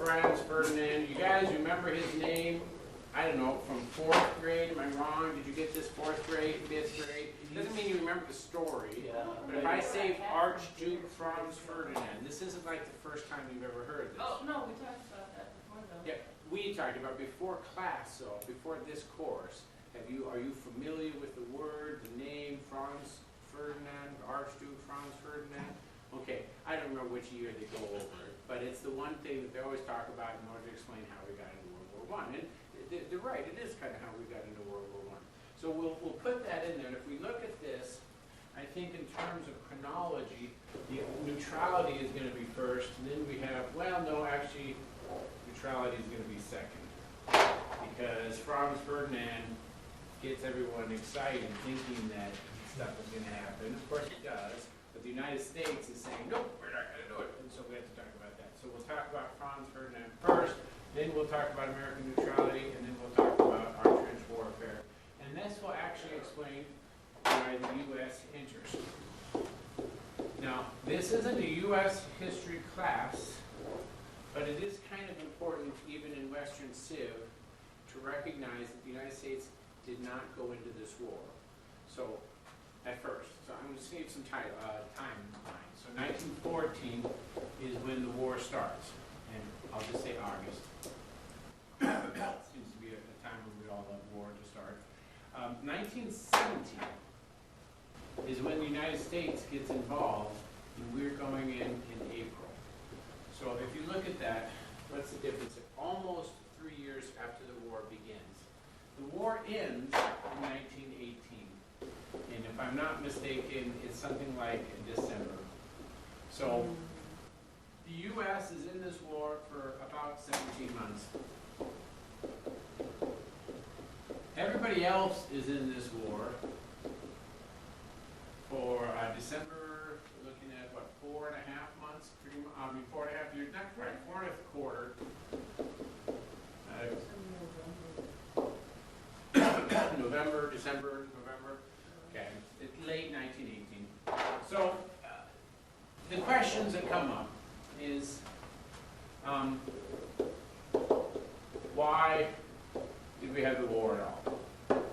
Franz Ferdinand. You guys remember his name? I don't know, from 4th grade, am I wrong? Did you get this 4th grade, 5th grade? It doesn't mean you remember the story, but if I say Archduke Franz Ferdinand, this isn't like the first time you've ever heard this. Oh, no, we talked about that before, though. Yeah, we talked about before class, so before this course. Are you familiar with the word, the name, Franz Ferdinand, Archduke Franz Ferdinand? Okay, I don't remember which year they go over it, but it's the one thing that they always talk about in order to explain how we got into World War I. And they're right, it is kind of how we got into World War I. So we'll put that in there. And if we look at this, I think in terms of chronology, the neutrality is going to be first, and then we have, well, no, actually, neutrality is going to be second. Because Franz Ferdinand gets everyone excited thinking that stuff is going to happen. Of course it does. But the United States is saying, nope, we're not going to do it. And so we have to talk about that. So we'll talk about Franz Ferdinand first, then we'll talk about American neutrality, and then we'll talk about our trench warfare. And this will actually explain why the U.S. enters. Now, this isn't a U.S. history class, but it is kind of important, even in Western Civ, to recognize that the United States did not go into this war. So, at first. So I'm going to save some timeline. So 1914 is when the war starts. And I'll just say August. Seems to be a time when we all love war to start. 1917 is when the United States gets involved, and we're going in April. So if you look at that, what's the difference? Almost 3 years after the war begins. The war ends in 1918. And if I'm not mistaken, it's something like December. So the U.S. is in this war for about 17 months. Everybody else is in this war for December, we're looking at what, 4.5 months? 4.5 years, not quite, 4.25 quarter. November, December, November. Okay, it's late 1918. So the questions that come up is why did we have the war at all?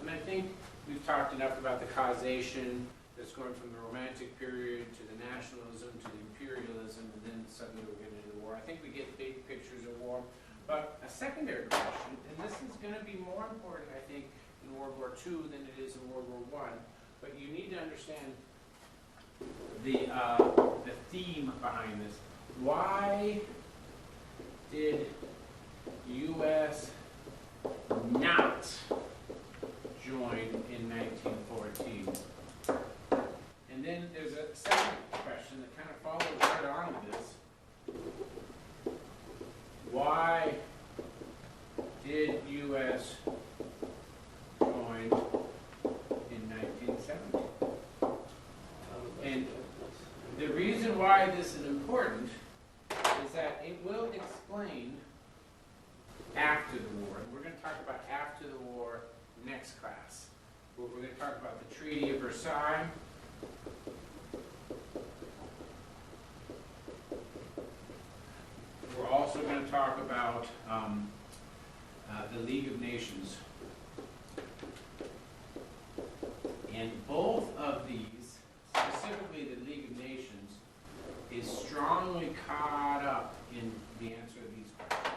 And I think we've talked enough about the causation that's going from the Romantic period to the nationalism to the imperialism, and then suddenly we're getting into the war. I think we get big pictures of war. But a secondary question, and this is going to be more important, I think, in World War II than it is in World War I, but you need to understand the theme behind this. Why did the U.S. not join in 1914? And then there's a second question that kind of follows right on to this. Why did U.S. join in 1970? And the reason why this is important is that it will explain after the war. And we're going to talk about after the war next class. We're going to talk about the Treaty of Versailles. We're also going to talk about the League of Nations. And both of these, specifically the League of Nations, is strongly caught up in the answer to these questions.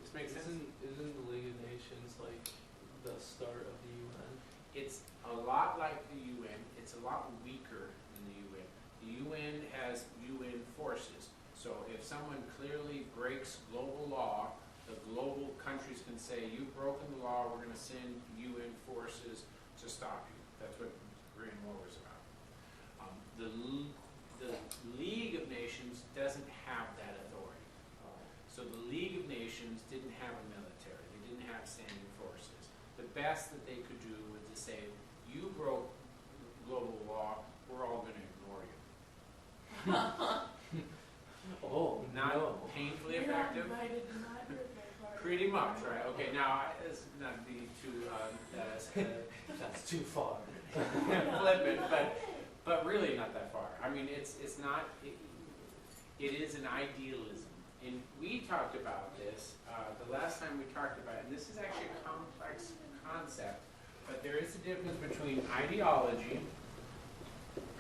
This makes sense? Isn't the League of Nations like the start of the UN? It's a lot like the UN. It's a lot weaker than the UN. The UN has UN forces. So if someone clearly breaks global law, the global countries can say, you've broken the law, we're going to send UN forces to stop you. That's what the Korean War was about. The League of Nations doesn't have that authority. So the League of Nations didn't have a military. They didn't have standing forces. The best that they could do was to say, you broke global law, we're all going to ignore you. Oh, Not no. painfully You're not effective. invited to my birthday party. Pretty much, right? Okay, now, this is not be too That's too far. flippant, but really not that far. I mean, it's not, it is an idealism. And we talked about this, the last time we talked about it, and this is actually a complex concept, but there is a difference between ideology,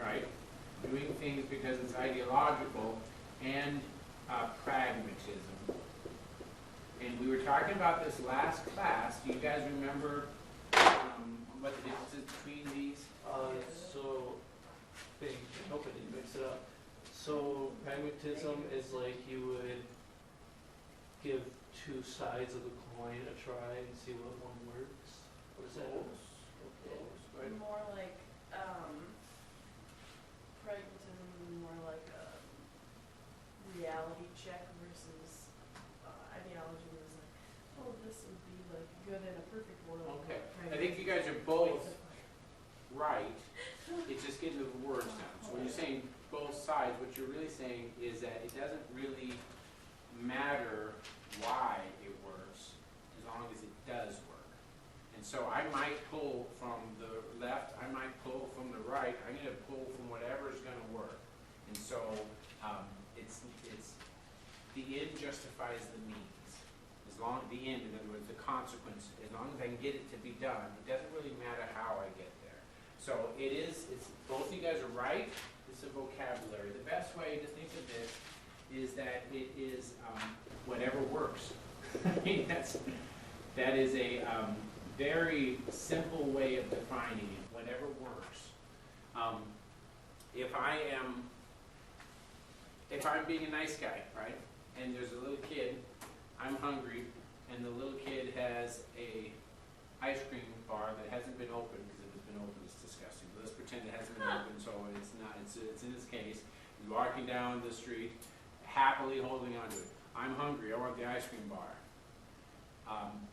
right, doing things because it's ideological, and pragmatism. And we were talking about this last class. Do you guys remember what the difference is between these? So, I hope I didn't mix it up. So, pragmatism is like you would give two sides of the coin a try and see what one works. What is that? Right? More like, pragmatism is more like a reality check versus ideology is like, oh, this would be like good in a perfect world. Okay. but I think you guys are both right. It's just getting the words down. So when you're saying both sides, what you're really saying is that it doesn't really matter why it works as long as it does work. And so I might pull from the left, I might pull from the right, I'm going to pull from whatever is going to work. And so it's the end justifies the means. As long as the end, in other words, the consequence, as long as I can get it to be done, it doesn't really matter how I get there. So it's both you guys are right. It's a vocabulary. The best way to think of this is that it is whatever works. I mean, that is a very simple way of defining it. Whatever works. If I'm being a nice guy, right, and there's a little kid, I'm hungry, and the little kid has a ice cream bar that hasn't been opened, because if it's been opened, it's disgusting. But let's pretend it hasn't been opened, so it's not. It's in this case. He's walking down the street, happily holding onto it. I'm hungry. I want the ice cream bar.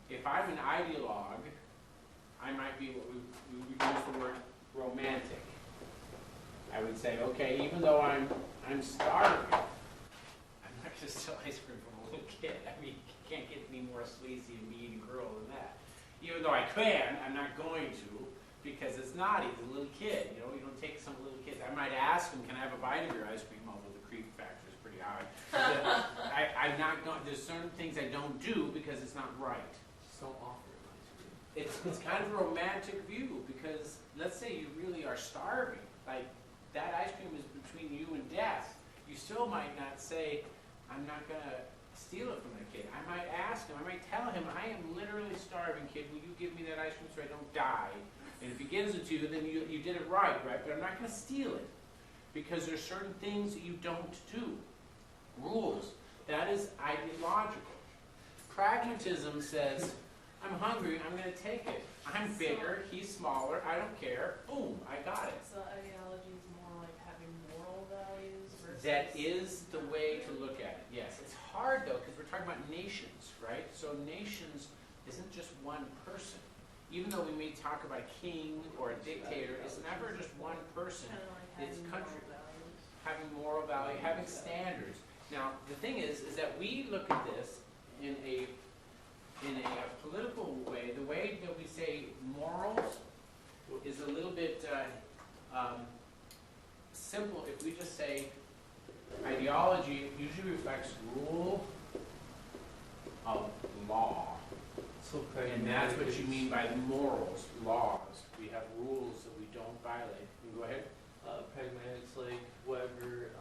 If I'm an ideologue, I might be what we use the word romantic. I would say, okay, even though I'm starving, I'm not going to steal ice cream from a little kid. I mean, you can't get any more sleazy and mean girl than that. Even though I can, I'm not going to, because it's naughty. It's a little kid. You know, you don't take some little kids. I might ask him, can I have a bite of your ice cream? Although the creep factor is pretty high. I'm not going. There's certain things I don't do because it's not right. Just don't offer an ice cream. It's kind of a romantic view, because let's say you really are starving, like that ice cream is between you and death. You still might not say, I'm not going to steal it from the kid. I might ask him, I might tell him, I am literally starving, kid. Will you give me that ice cream so I don't die? And if he gives it to you, then you did it right? But I'm not going to steal it, because there's certain things that you don't do. Rules. That is ideological. Pragmatism says, I'm hungry, I'm going to take it. I'm bigger, he's smaller, I don't care. Boom, I got it. So ideology is more like having moral values versus... That is the way to look at it, yes. It's hard, though, because we're talking about nations, right? So nations isn't just one person. Even though we may talk about a king or a dictator, it's never just one person. Kind of like It's having country. moral values. Having moral value, having standards. Now, the thing is that we look at this in a political way. The way that we say morals is a little bit simple. If we just say ideology, it usually reflects rule of law. So And that's what you mean by morals, laws. We have rules that we don't violate. You go ahead. Pragmatic's like whatever,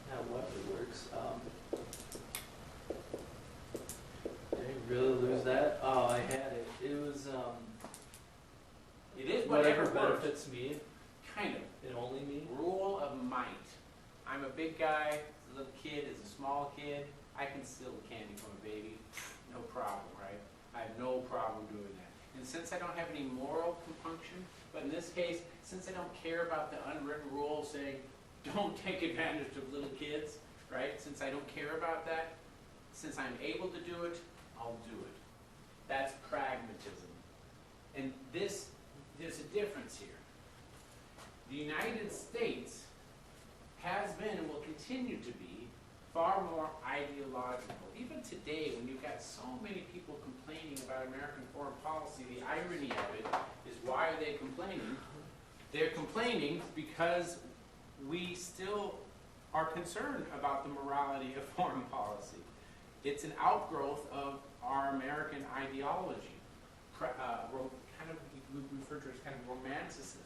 not whatever works. Did I really lose that? Oh, I had it. It was It is whatever whatever works. benefits me Kind of. and only me. Rule of might. I'm a big guy, a little kid is a small kid. I can steal candy from a baby. No problem, right? I have no problem doing that. And since I don't have any moral compunction, but in this case, since I don't care about the unwritten rule saying don't take advantage of little kids, right? Since I don't care about that, since I'm able to do it, I'll do it. That's pragmatism. And there's a difference here. The United States has been and will continue to be far more ideological. Even today, when you've got so many people complaining about American foreign policy, the irony of it is, why are they complaining? They're complaining because we still are concerned about the morality of foreign policy. It's an outgrowth of our American ideology, kind of we refer to it as kind of romanticism.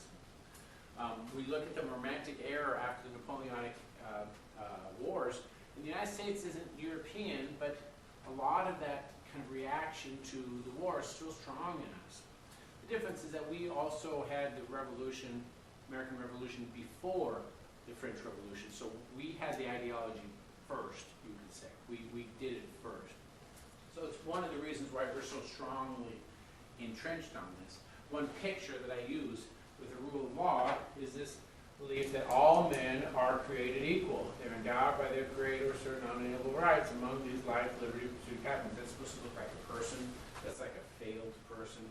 We look at the romantic era after the Napoleonic wars, and the United States isn't European, but a lot of that kind of reaction to the war is still strong in us. The difference is that we also had the revolution, American Revolution, before the French Revolution. So we had the ideology first, you could say. We did it first. So it's one of the reasons why we're so strongly entrenched on this. One picture that I use with the rule of law is this belief that all men are created equal. They're endowed by their creator with certain unalienable rights. Among these, life, liberty, pursuit, happiness. That's supposed to look like a person. That's like a failed person.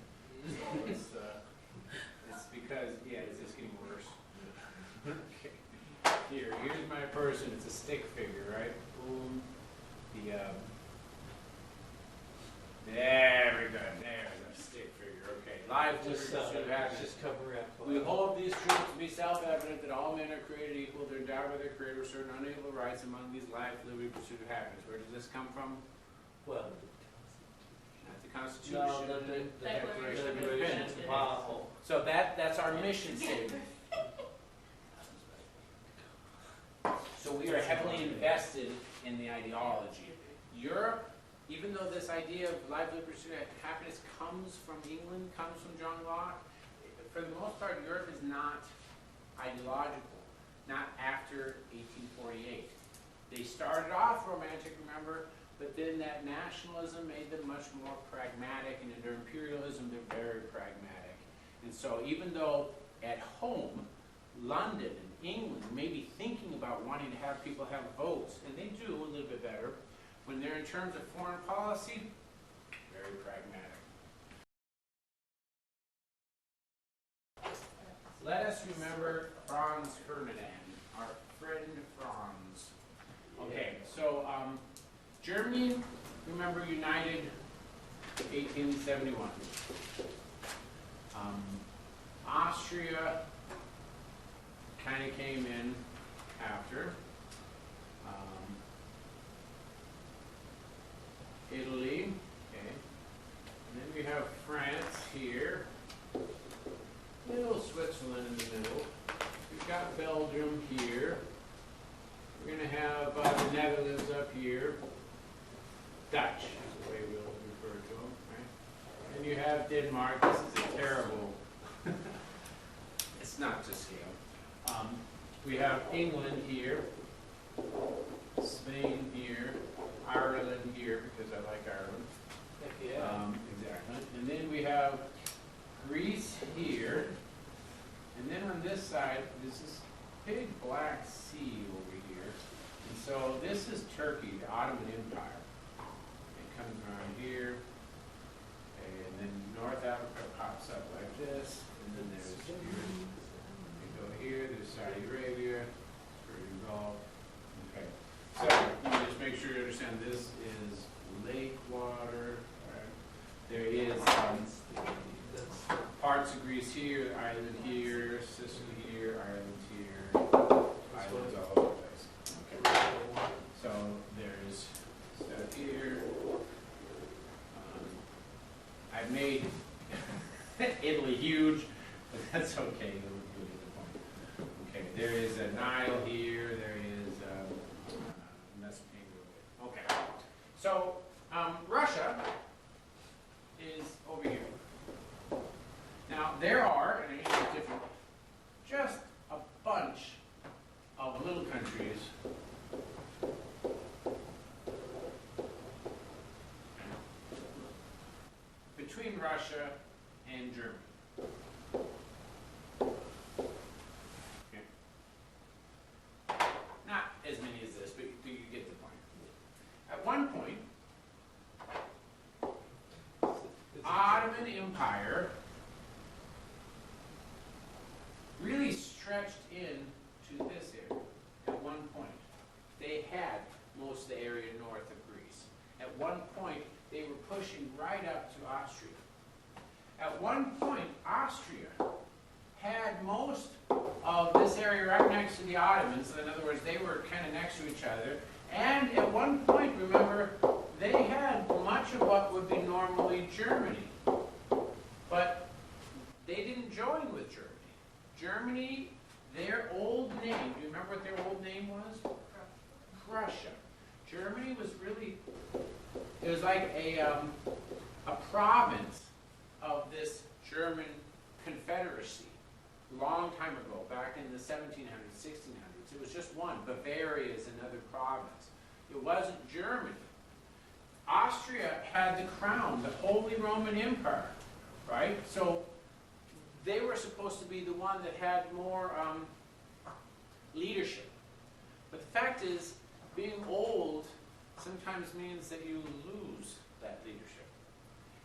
So it's because, yeah, it's just getting worse. Okay. Here's my person. It's a stick figure, right? Boom. There we go. There's a stick figure. Okay. Life, liberty, pursuit, happiness. Just cover up. We hold these truths to be self-evident that all men are created equal. They're endowed by their creator with certain unalienable rights. Among these, life, liberty, pursuit of happiness. Where does this come from? Well, Not the Constitution. no, the Declaration of Declaration. Independence. Wow. So that's our mission statement. So we are heavily invested in the ideology. Europe, even though this idea of life, liberty, pursuit of happiness comes from England, comes from John Locke, for the most part, Europe is not ideological, not after 1848. They started off romantic, remember, but then that nationalism made them much more pragmatic, and under imperialism, they're very pragmatic. And so even though at home, London and England may be thinking about wanting to have people have votes, and they do a little bit better, when they're in terms of foreign policy, very pragmatic. Let us remember Franz Ferdinand, our friend Franz. Okay, so Germany, remember, united 1871. Austria kind of came in after. Italy, okay. And then we have France here. Little Switzerland in the middle. We've got Belgium here. We're going to have the Netherlands up here. Dutch is the way we'll refer to them, right? And you have Denmark. This is a terrible, it's not to scale. We have England here, Spain here, Ireland here, because I like Ireland. Heck yeah. Exactly. And then we have Greece here. And then on this side, there's this big Black Sea over here. And so this is Turkey, the Ottoman Empire. It comes around here. And then North Africa pops up like this. And then there's here. We go here, there's Saudi Arabia, Persian Gulf. Okay. So you just make sure you understand this is lake water. Right? There is parts of Greece here, Ireland here, Sicily here, Ireland here, islands all over the place. Okay. So there's stuff here. I've made Italy huge, but that's okay. You'll get the point. Okay. There is a Nile here. There is Mesopotamia. Okay. So Russia is over here. Now, there are, and I use different, just a bunch of little countries between Russia and Germany. Okay. Not as many as this, but you get the point. At one point, Ottoman Empire really stretched in to this area at one point. They had most of the area north of Greece. At one point, they were pushing right up to Austria. At one point, Austria had most of this area right next to the Ottomans. In other words, they were kind of next to each other. And at one point, remember, they had much of what would be normally Germany. But they didn't join with Germany. Germany, their old name, do you remember what their old name was? Prussia. Germany was really, it was like a province of this German confederacy. Long time ago, back in the 1700s, 1600s. It was just one. Bavaria is another province. It wasn't Germany. Austria had the crown, the Holy Roman Empire, right? So they were supposed to be the one that had more leadership. But the fact is, being old sometimes means that you lose that leadership.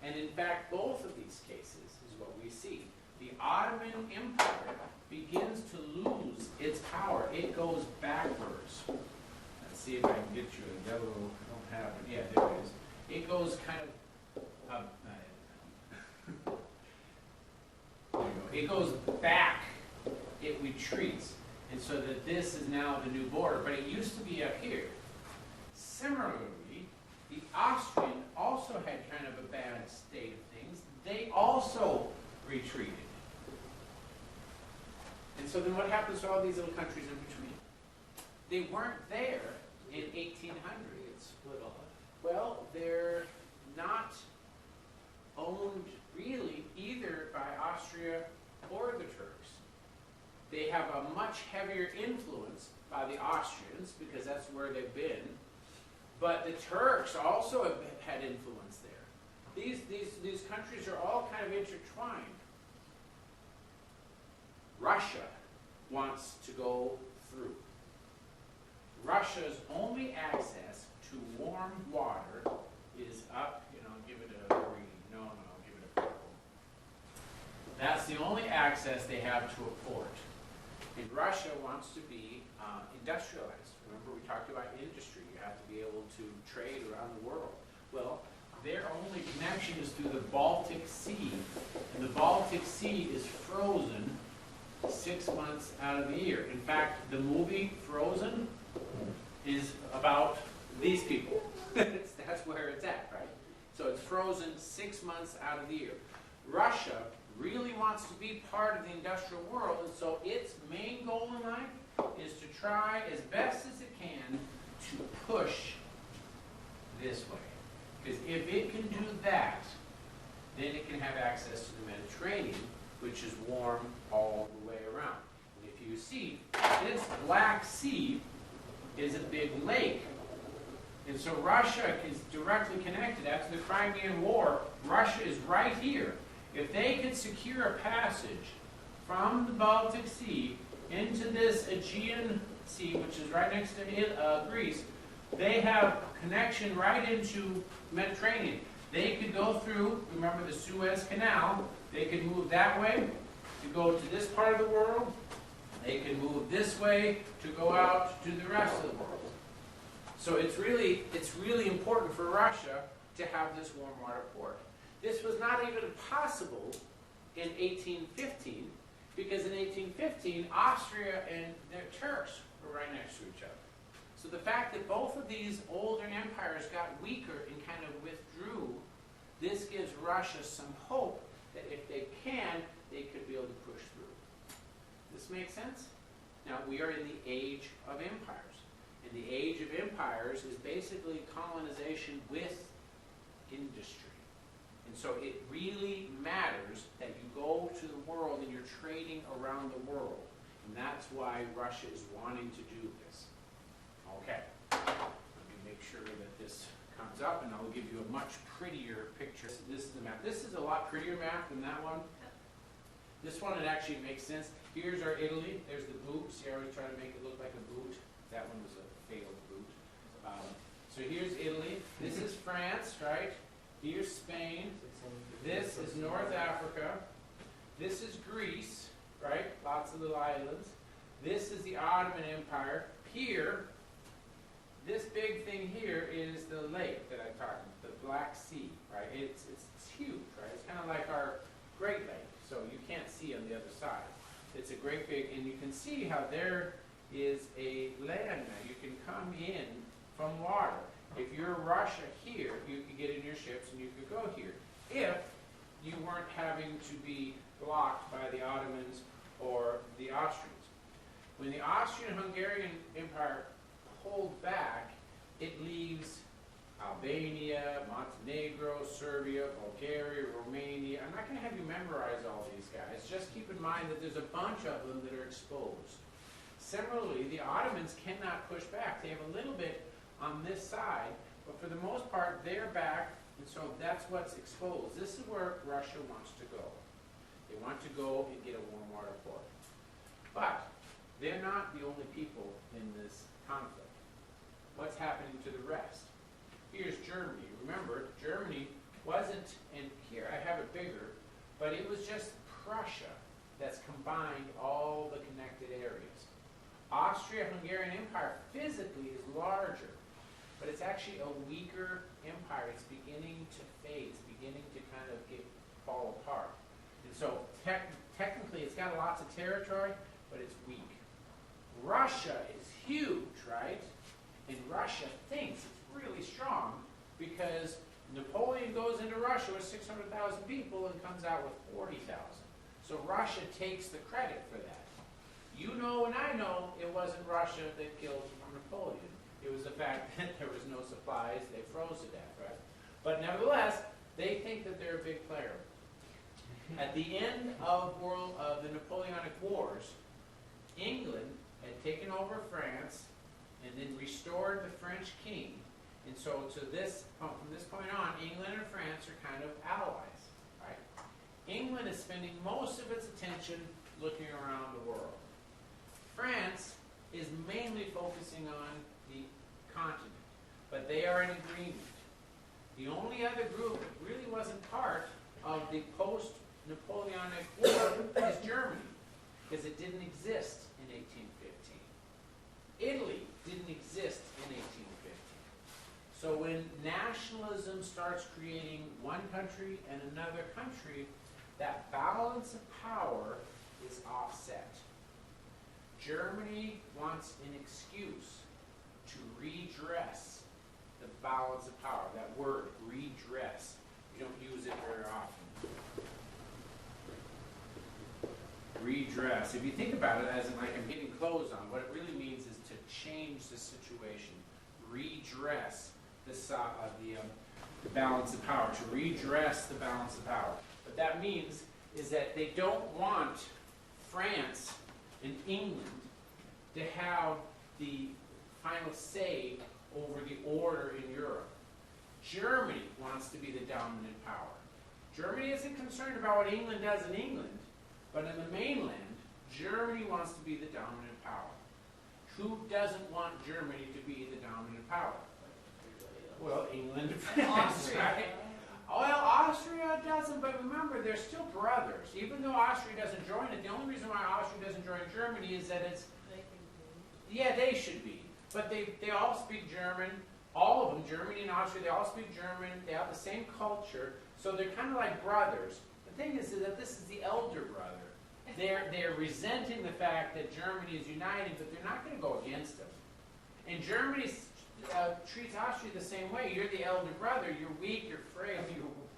And in fact, both of these cases is what we see. The Ottoman Empire begins to lose its power. It goes backwards. Let's see if I can get you a yellow. I don't have it. Yeah, there it is. It goes kind of there you go. It goes back. It retreats. And so that this is now the new border. But it used to be up here. Similarly, the Austrian also had kind of a bad state of things. They also retreated. And so then what happens to all these little countries in between? They weren't there in 1800. It's split off. Well, they're not owned really either by Austria or the Turks. They have a much heavier influence by the Austrians because that's where they've been. But the Turks also have had influence there. These countries are all kind of intertwined. Russia wants to go through. Russia's only access to warm water is up, give it a green. No, give it a purple. That's the only access they have to a port. And Russia wants to be industrialized. Remember, we talked about industry. You have to be able to trade around the world. Well, their only connection is through the Baltic Sea. And the Baltic Sea is frozen 6 months out of the year. In fact, the movie Frozen is about these people. That's where it's at, right? So it's frozen 6 months out of the year. Russia really wants to be part of the industrial world, and so its main goal in life is to try as best as it can to push this way. Because if it can do that, then it can have access to the Mediterranean, which is warm all the way around. And if you see, this Black Sea is a big lake. And so Russia is directly connected. After the Crimean War, Russia is right here. If they could secure a passage from the Baltic Sea into this Aegean Sea, which is right next to Greece, they have connection right into Mediterranean. They could go through, remember the Suez Canal, they could move that way to go to this part of the world. They could move this way to go out to the rest of the world. So it's really important for Russia to have this warm water port. This was not even possible in 1815, because in 1815, Austria and the Turks were right next to each other. So the fact that both of these older empires got weaker and kind of withdrew, this gives Russia some hope that if they can, they could be able to push through. This makes sense? Now, we are in the age of empires. And the age of empires is basically colonization with industry. And so it really matters that you go to the world and you're trading around the world. And that's why Russia is wanting to do this. Okay. Let me make sure that this comes up, and I'll give you a much prettier picture. This is the map. This is a lot prettier map than that one. This one, it actually makes sense. Here's our Italy. There's the boot. See, I always try to make it look like a boot. That one was a failed boot. So here's Italy. This is France, right? Here's Spain. This is North Africa. This is Greece, right? Lots of little islands. This is the Ottoman Empire. Here, this big thing here is the lake that I talked about, the Black Sea, right? It's huge, right? It's kind of like our Great Lake, so you can't see on the other side. It's a great big, and you can see how there is a land now. You can come in from water. If you're Russia here, you could get in your ships and you could go here. If you weren't having to be blocked by the Ottomans or the Austrians. When the Austrian-Hungarian Empire pulled back, it leaves Albania, Montenegro, Serbia, Bulgaria, Romania. I'm not going to have you memorize all these guys. Just keep in mind that there's a bunch of them that are exposed. Similarly, the Ottomans cannot push back. They have a little bit on this side, but for the most part, they're back, and so that's what's exposed. This is where Russia wants to go. They want to go and get a warm water port. But they're not the only people in this conflict. What's happening to the rest? Here's Germany. Remember, Germany wasn't, and here I have it bigger, but it was just Prussia that's combined all the connected areas. Austria-Hungarian Empire physically is larger, but it's actually a weaker empire. It's beginning to fade. It's beginning to kind of fall apart. And so technically it's got lots of territory, but it's weak. Russia is huge, right? And Russia thinks it's really strong because Napoleon goes into Russia with 600,000 people and comes out with 40,000. So Russia takes the credit for that. You know and I know it wasn't Russia that killed Napoleon. It was the fact that there was no supplies, they froze to death, right? But nevertheless, they think that they're a big player. At the end of the Napoleonic Wars, England had taken over France and then restored the French king. And so from this point on, England and France are kind of allies, right? England is spending most of its attention looking around the world. France is mainly focusing on the continent, but they are in agreement. The only other group that really wasn't part of the post-Napoleonic War is Germany, because it didn't exist in 1815. Italy didn't exist in 1815. So when nationalism starts creating one country and another country, that balance of power is offset. Germany wants an excuse to redress the balance of power. That word, redress, you don't use it very often. Redress. If you think about it as in like I'm getting clothes on, what it really means is to change the situation. Redress the balance of power. To redress the balance of power. What that means is that they don't want France and England to have the final say over the order in Europe. Germany wants to be the dominant power. Germany isn't concerned about what England does in England, but in the mainland, Germany wants to be the dominant power. Who doesn't want Germany to be the dominant power? Well, England and France, right? Well, Austria doesn't, but remember, they're still brothers. Even though Austria doesn't join it, the only reason why Austria doesn't join Germany is that it's... Yeah, they should be. But they all speak German. All of them, Germany and Austria, they all speak German. They have the same culture. So they're kind of like brothers. The thing is that this is the elder brother. They're resenting the fact that Germany is united, but they're not going to go against them. And Germany treats Austria the same way. You're the elder brother. You're weak. You're frail.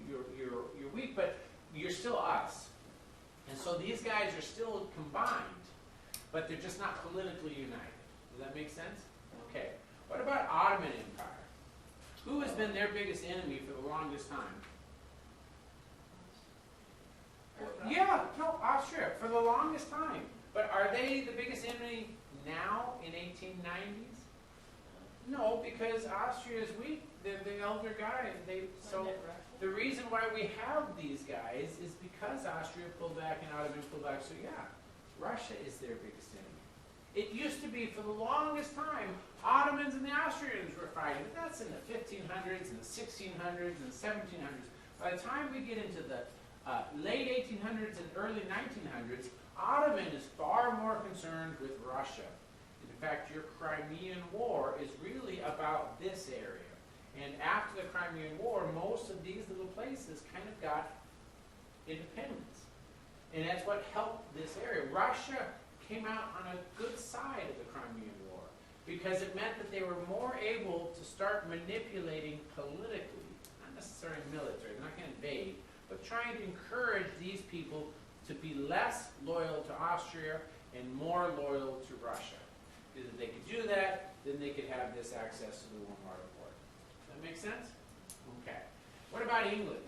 You're weak, but you're still us. And so these guys are still combined, but they're just not politically united. Does that make sense? Okay. What about Ottoman Empire? Who has been their biggest enemy for the longest time? Yeah, no, Austria, for the longest time. But are they the biggest enemy now in 1890s? No, because Austria is weak. They're the elder guys. So the reason why we have these guys is because Austria pulled back and Ottoman pulled back. So yeah, Russia is their biggest enemy. It used to be for the longest time, Ottomans and the Austrians were fighting. But that's in the 1500s and the 1600s and the 1700s. By the time we get into the late 1800s and early 1900s, Ottoman is far more concerned with Russia. In fact, your Crimean War is really about this area. And after the Crimean War, most of these little places kind of got independence. And that's what helped this area. Russia came out on a good side of the Crimean War because it meant that they were more able to start manipulating politically, not necessarily military, they're not going to invade, but trying to encourage these people to be less loyal to Austria and more loyal to Russia. Because if they could do that, then they could have this access to the Warm Port. Does that make sense? Okay. What about England?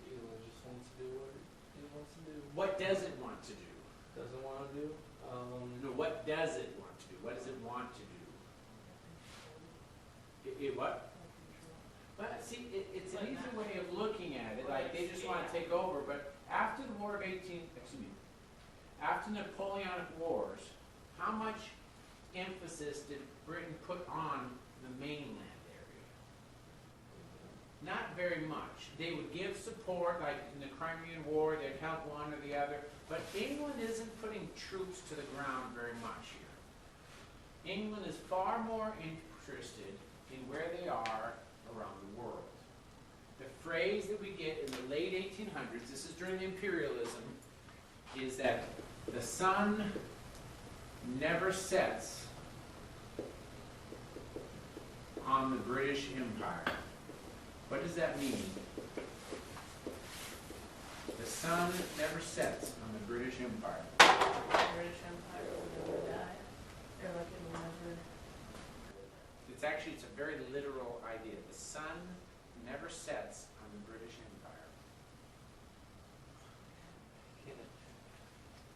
England just wants to do what it wants to do. What does it want to do? Doesn't want to do. No, what does it want to do? What does it want to do? It what? But see, it's an easy way of looking at it. Like they just want to take over. But after the War of after Napoleonic Wars, how much emphasis did Britain put on the mainland area? Not very much. They would give support, like in the Crimean War, they'd help one or the other. But England isn't putting troops to the ground very much here. England is far more interested in where they are around the world. The phrase that we get in the late 1800s, this is during the imperialism, is that the sun never sets on the British Empire. What does that mean? The sun never sets on the British Empire. The British Empire will never die. Or like it will never. It's a very literal idea. The sun never sets on the British Empire.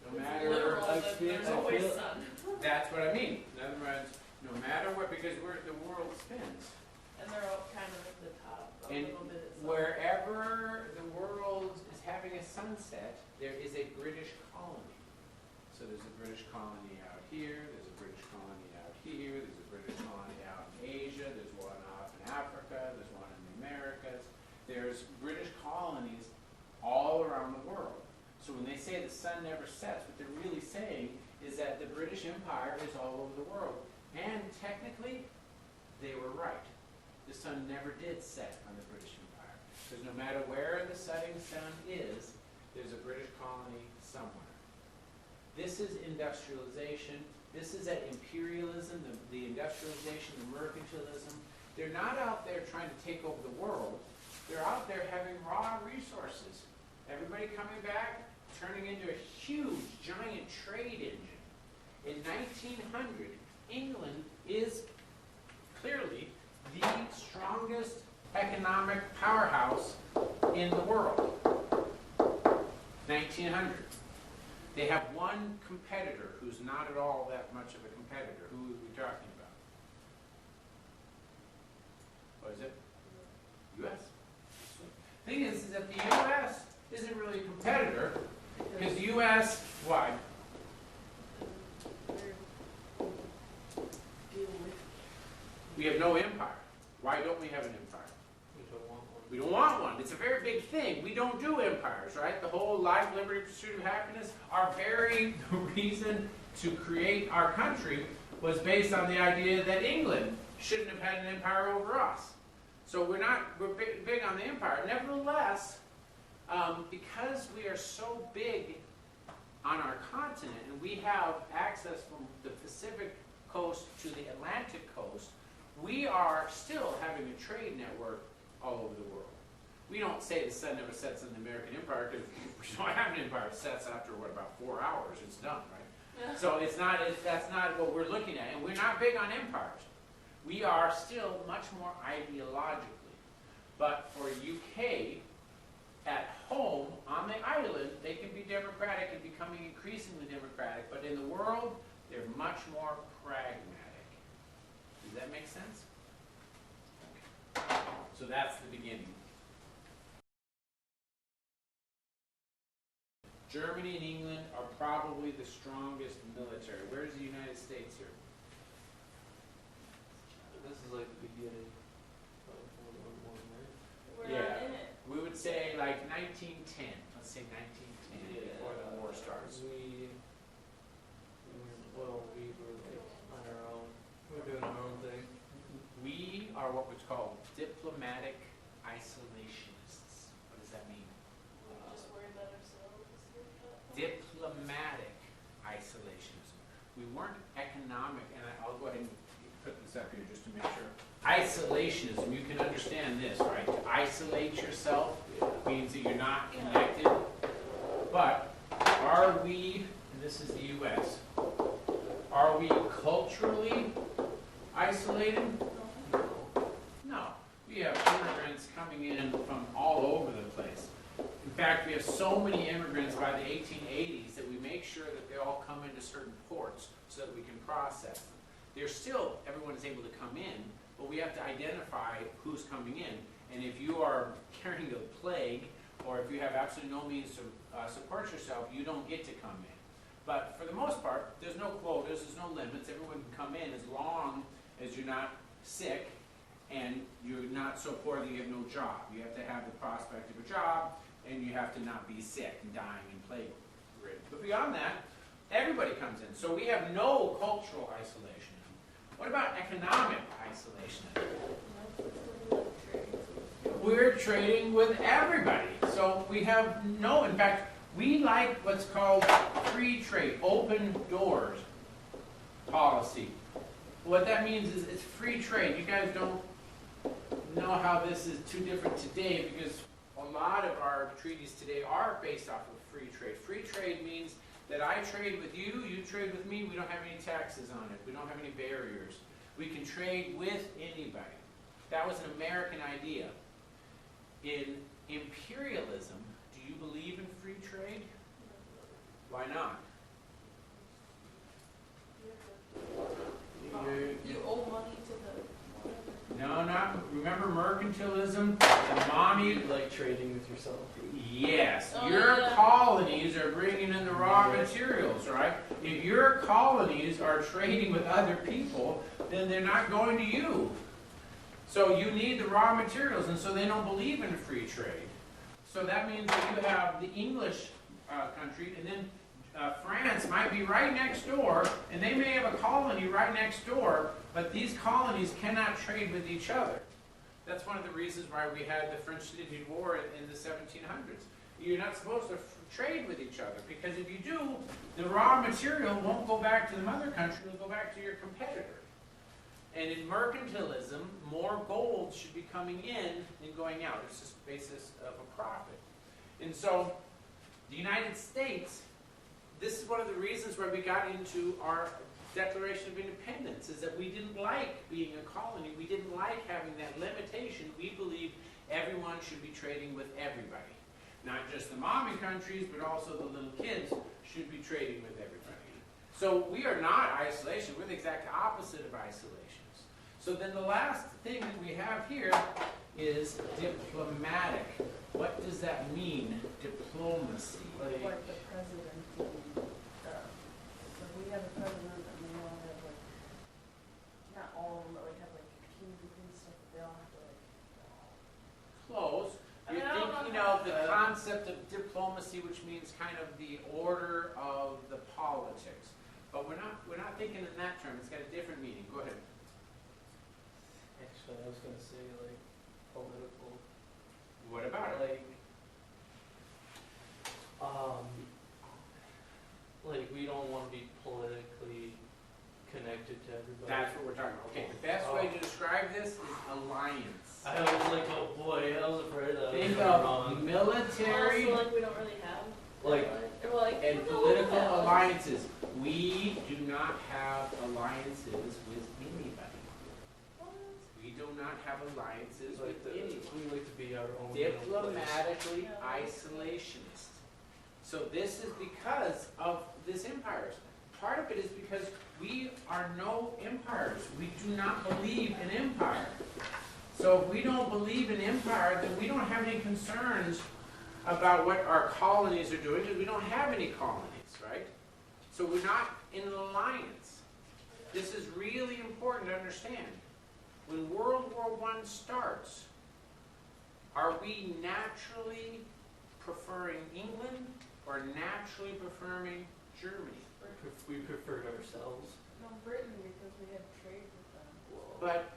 No matter. Literal, that there's always sun. That's what I mean. In other words, no matter what, because the world spins. And they're all kind of at the top, a And little bit. At wherever the world is having a sunset, there is a British colony. So there's a British colony out here, there's a British colony out here, there's a British colony out in Asia, there's one out in Africa, there's one in the Americas. There's British colonies all around the world. So when they say the sun never sets, what they're really saying is that the British Empire is all over the world. And technically, they were right. The sun never did set on the British Empire. Because no matter where the setting sun is, there's a British colony somewhere. This is industrialization. This is that imperialism, the industrialization, the mercantilism. They're not out there trying to take over the world. They're out there having raw resources. Everybody coming back, turning into a huge, giant trade engine. In 1900, England is clearly the strongest economic powerhouse in the world. 1900. They have one competitor who's not at all that much of a competitor. Who are we talking about? What is it? U.S. Thing is that the U.S. isn't really a competitor because the U.S. why? We have no empire. Why don't we have an empire? We don't want one. We don't want one. It's a very big thing. We don't do empires, right? The whole life, liberty, pursuit of happiness, our very reason to create our country was based on the idea that England shouldn't have had an empire over us. So we're big on the empire. Nevertheless, because we are so big on our continent and we have access from the Pacific coast to the Atlantic coast, we are still having a trade network all over the world. We don't say the sun never sets in the American empire because we don't have an empire. It sets after, what, about 4 hours. It's done, right? Yeah. So that's not what we're looking at. And we're not big on empires. We are still much more ideologically. But for UK, at home, on the island, they can be democratic and becoming increasingly democratic. But in the world, they're much more pragmatic. Does that make sense? So that's the beginning. Germany and England are probably the strongest military. Where's the United States here? This is like the beginning of World War I, right? We're Yeah. not in it. We would say like 1910. Let's say 1910 before the war starts. We were like on our own. We were doing our own thing. We are what was called diplomatic isolationists. What does that mean? weren't economic, and I'll go ahead and put this up here just to make sure. Isolationism, you can understand this, right? To isolate yourself means that you're not connected. But are we, and this is the U.S., are we culturally isolated? No. We have immigrants coming in from all over the place. In fact, we have so many immigrants by the 1880s that we make sure that they all come into certain ports so that we can process them. There's still, everyone is able to come in, but we have to identify who's coming in. And if you are carrying the plague, or if you have absolutely no means to support yourself, you don't get to come in. But for the most part, there's no quotas, there's no limits. Everyone can come in as long as you're not sick and you're not so poor that you have no job. You have to have the prospect of a job, and you have to not be sick and dying and plague-ridden. But beyond that, everybody comes in. So we have no cultural isolation. What about economic isolation? We're trading with everybody. So we have no, in fact, we like what's called free trade, open doors policy. What that means is it's free trade. You guys don't know how this is too different today, because a lot of our treaties today are based off of free trade. Free trade means that I trade with you, you trade with me, we don't have any taxes on it, we don't have any barriers. We can trade with anybody. That was an American idea. In imperialism, do you believe in free trade? Why not? You owe money to the... No, not, remember mercantilism? The mommy, Like trading with yourself. yes, Oh, your yeah. colonies are bringing in the raw materials, right? If your colonies are trading with other people, then they're not going to you. So you need the raw materials, and so they don't believe in free trade. So that means that you have the English country, and then France might be right next door, and they may have a colony right next door, but these colonies cannot trade with each other. That's one of the reasons why we had the French-Indian War in the 1700s. You're not supposed to trade with each other, because if you do, the raw material won't go back to the mother country, it'll go back to your competitor. And in mercantilism, more gold should be coming in than going out. It's just the basis of a profit. And so, the United States, this is one of the reasons why we got into our Declaration of Independence, is that we didn't like being a colony. We didn't like having that limitation. We believed everyone should be trading with everybody. Not just the mommy countries, but also the little kids should be trading with everybody. So we are not isolation. We're the exact opposite of isolations. So then the last thing that we have here is diplomatic. What does that mean, diplomacy? Like the president and like we have a president and they all have like, not all of them, but like have like kings and stuff, but they all have to like... Close. I mean, You're I don't know thinking how- of the concept of diplomacy, which means kind of the order of the politics. But we're not thinking in that term. It's got a different meaning. Go ahead. Actually, I was gonna say like political. What about it? Like we don't want to be politically connected to everybody. That's what we're talking about. Okay, the best way to describe this is alliance. I was like, oh boy, I was afraid that I was Think going of wrong. military Also, like we don't really have... Like- or like... and no, political no. alliances. We do not have alliances with anybody. What? We do not have alliances with anybody. We like to be our own. Diplomatically Yeah. isolationist. So this is because of this empires. Part of it is because we are no empires. We do not believe in empire. So if we don't believe in empire, then we don't have any concerns about what our colonies are doing, because we don't have any colonies, right? So we're not in an alliance. This is really important to understand. When World War I starts, are we naturally preferring England or naturally preferring Germany? We preferred ourselves. No, Britain, because we had trade with them. But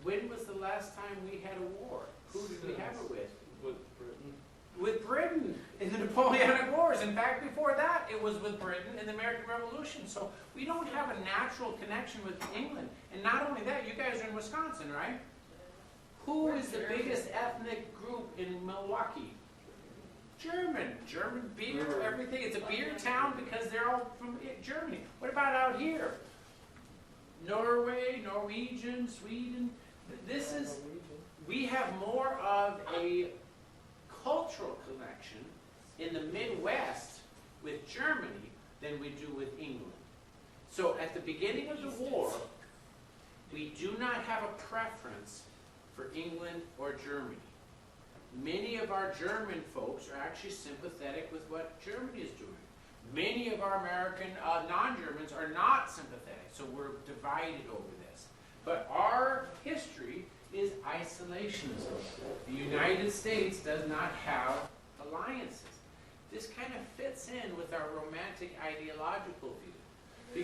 when was the last time we had a war? Who did we have it with? With Britain. With Britain in the Napoleonic Wars. wars. In fact, before that, it was with Britain and the American Revolution. So we don't have a natural connection with England. And not only that, you guys are in Wisconsin, right? Who is the biggest ethnic group in Milwaukee? German. German beer, everything. It's a beer town because they're all from Germany. What about out here? Norway, Norwegian, Sweden. This is, we have more of a cultural connection in the Midwest with Germany than we do with England. So at the beginning of the war, we do not have a preference for England or Germany. Many of our German folks are actually sympathetic with what Germany is doing. Many of our American non-Germans are not sympathetic, so we're divided over this. But our history is isolationism. The United States does not have alliances. This kind of fits in with our romantic ideological view,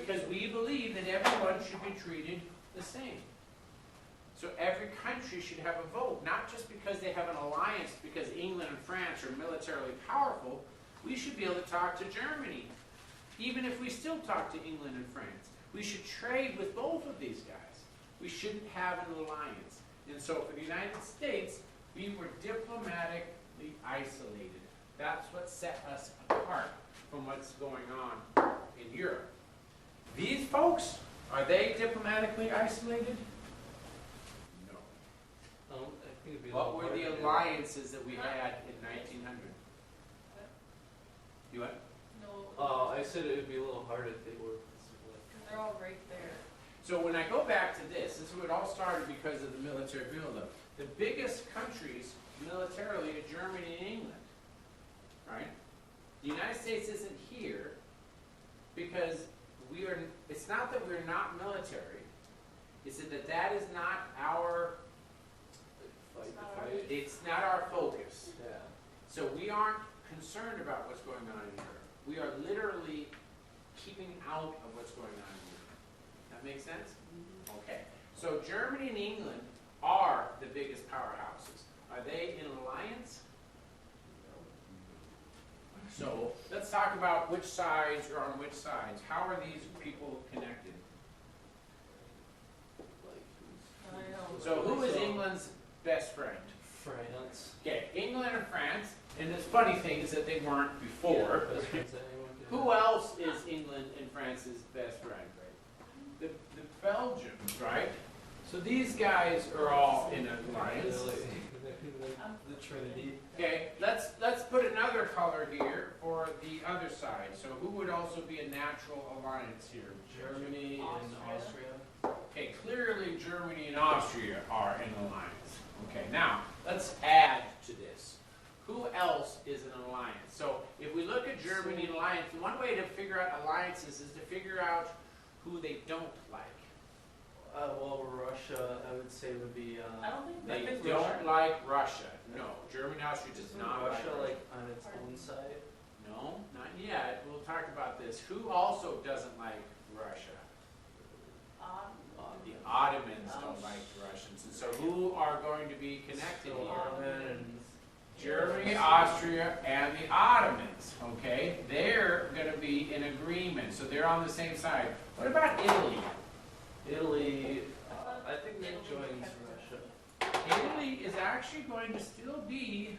because we believe that everyone should be treated the same. So every country should have a vote, not just because they have an alliance, because England and France are militarily powerful. We should be able to talk to Germany, even if we still talk to England and France. We should trade with both of these guys. We shouldn't have an alliance. And so for the United States, we were diplomatically isolated. That's what set us apart from what's going on in Europe. These folks, are they diplomatically isolated? No. I think it'd be a What little were the harder. alliances that we had in 1900? You what? No. I said it would be a little hard if they were. They're all right there. So when I go back to this is where it all started because of the military buildup. The biggest countries militarily are Germany and England, right? The United States isn't here because we are. It's not that we're not military. It's that that is not our. It's not our focus. Yeah. So we aren't concerned about what's going on in Europe. We are literally keeping out of what's going on in Europe. That makes sense? Okay. So Germany and England are the biggest powerhouses. Are they in alliance? So let's talk about which sides are on which sides. How are these people connected? I know. So who is England's best friend? France. Okay, England and France. And the funny thing is that they weren't before. Yeah, best friends that anyone could Who else is England and France's best friend? The Belgians, right? So these guys are all in an alliance. The Trinity. Okay, let's put another color here for the other side. So who would also be a natural alliance here? Germany and Austria. Okay, clearly Germany and Austria are in alliance. Okay, now let's add to this. Who else is in alliance? So if we look at Germany and alliance, one way to figure out alliances is to figure out who they don't like. Well, Russia, I would say would be. I don't think They don't like Russia. No, Germany and Austria does not Russia like on its own side. No, not yet. We'll talk about this. Who also doesn't like Russia? The Ottomans don't like the Russians. And so who are going to be connected So here? Ottoman and Germany, Austria, and the Ottomans. Okay? They're going to be in agreement. So they're on the same side. What about Italy? Italy. I think that joins Russia. Italy is actually going to still be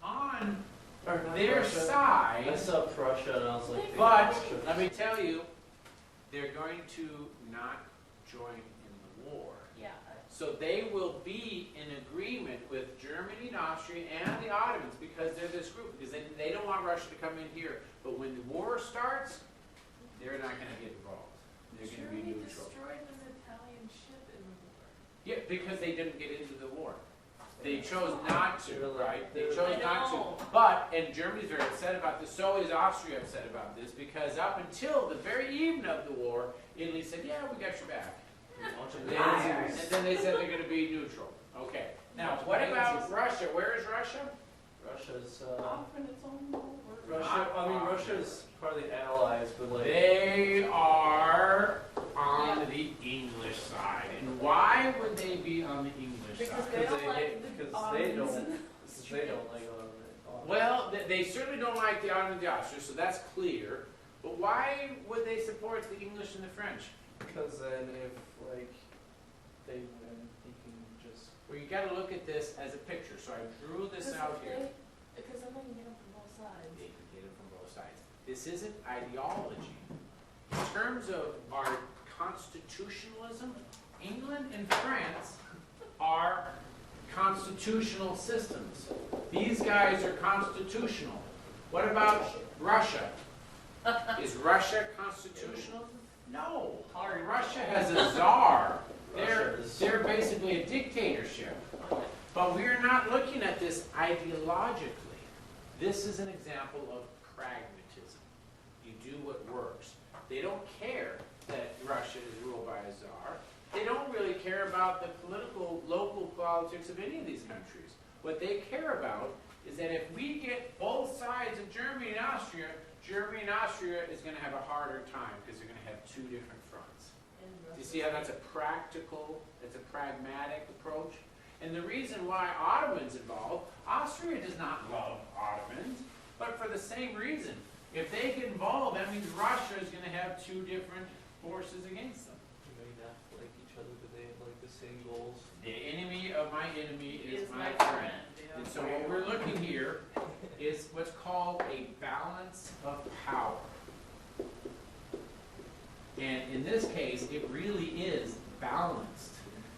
on Or not their Russia. side. I saw Prussia and I was like, But Russia. let me tell you, they're going to not join in the war. Yeah. So they will be in agreement with Germany and Austria and the Ottomans because they're this group, because they don't want Russia to come in here. But when the war starts, they're not going to get involved. They're going to be Germany neutral. destroyed an Italian ship in the war. Yeah, because they didn't get into the war. They chose not to, right? They I chose not to. know. But, and Germany's very upset about this, so is Austria upset about this, because up until the very evening of the war, Italy said, yeah, we got your back. And then they said they're going to be neutral. Okay. Now, what about Russia? Where is Russia? Russia's. Off in its own little world. Russia. I mean, Russia's part of the Allies, but like. They are on the English side. And why would they be on the English Because side? they don't like the Because they don't. Ottomans. Because they don't like Ottoman. Well, they certainly don't like the Ottoman and the Austrians, so that's clear. But why would they support the English and the French? Because then if, like, they win, he can just... Well, you got to look at this as a picture. So I drew this out here. Because then they can get them from both sides. They can get it from both sides. This isn't ideology. In terms of our constitutionalism, England and France are constitutional systems. These guys are constitutional. What about Russia? Is Russia constitutional? No. Russia has a czar. They're basically a dictatorship. But we're not looking at this ideologically. This is an example of pragmatism. You do what works. They don't care that Russia is ruled by a czar. They don't really care about the local politics of any of these countries. What they care about is that if we get both sides of Germany and Austria is going to have a harder time because they're going to have two different fronts. Do you see how that's a practical, it's a pragmatic approach? And the reason why Ottoman's involved, Austria does not love Ottomans, but for the same reason. If they get involved, that means Russia is going to have two different forces against them. Do they not like each other? Do they have like the same goals? The enemy of my enemy is my my friend. Yeah. And so what we're looking here is what's called a balance of power. And in this case, it really is balanced.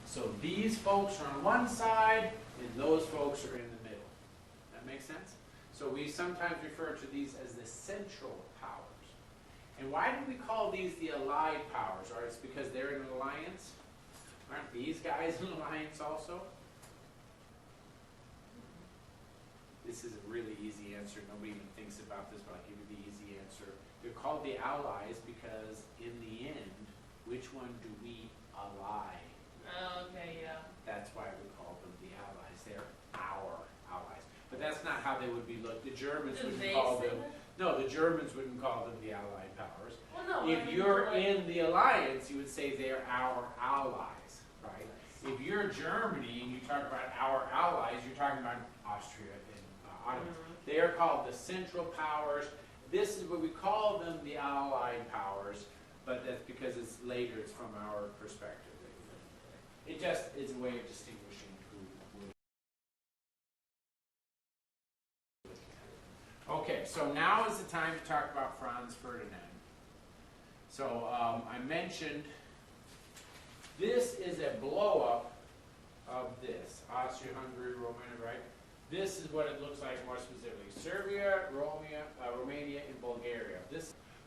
So these folks are on one side, and those folks are in the middle. That makes sense? So we sometimes refer to these as the central powers. And why do we call these the allied powers? Or it's because they're in an alliance? Aren't these guys in an alliance also? This is a really easy answer. Nobody even thinks about this, but I'll give you the easy answer. They're called the allies because in the end, which one do we ally? Okay, yeah. That's why we call them the allies. They're our allies. But that's not how they would be looked. The Germans Do wouldn't they call say them. that? No, the Germans wouldn't call them the allied powers. Well, no. If you're in the alliance, you would say they're our allies, right? If you're Germany and you talk about our allies, you're talking about Austria and Ottoman. They are called the central powers. This is what we call them, the allied powers, but that's because it's later, it's from our perspective. It just is a way of distinguishing who. Okay, so now is the time to talk about Franz Ferdinand. So I mentioned this is a blow-up of this, Austria-Hungary, Romania, right? This is what it looks like more specifically. Serbia, Romania, and Bulgaria.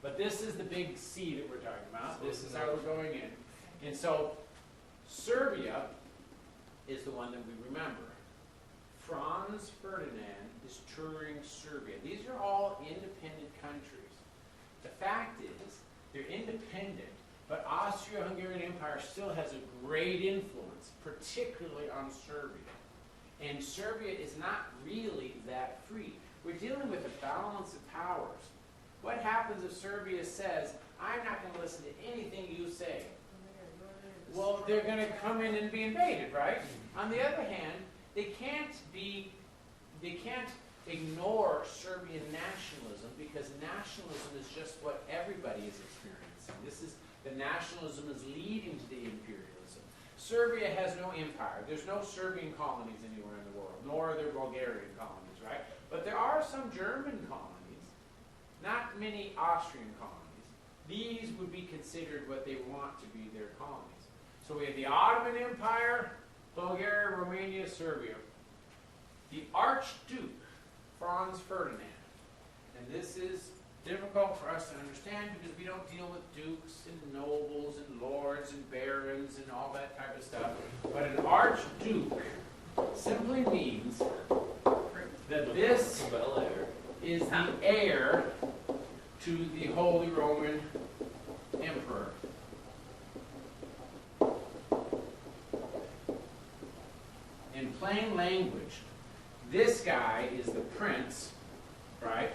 But this is the big C that we're talking about. This is how we're going in. And so Serbia is the one that we remember. Franz Ferdinand is touring Serbia. These are all independent countries. The fact is, they're independent, but Austria-Hungarian Empire still has a great influence, particularly on Serbia. And Serbia is not really that free. We're dealing with a balance of powers. What happens if Serbia says, I'm not going to listen to anything you say? Well, they're going to come in and be invaded, right? On the other hand, they can't ignore Serbian nationalism because nationalism is just what everybody is experiencing. The nationalism is leading to the imperialism. Serbia has no empire. There's no Serbian colonies anywhere in the world, nor are there Bulgarian colonies, right? But there are some German colonies, not many Austrian colonies. These would be considered what they want to be their colonies. So we have the Ottoman Empire, Bulgaria, Romania, Serbia. The Archduke, Franz Ferdinand, and this is difficult for us to understand because we don't deal with dukes and nobles and lords and barons and all that type of stuff. But an archduke simply means that this is the heir to the Holy Roman Emperor. In plain language, this guy is the prince, right?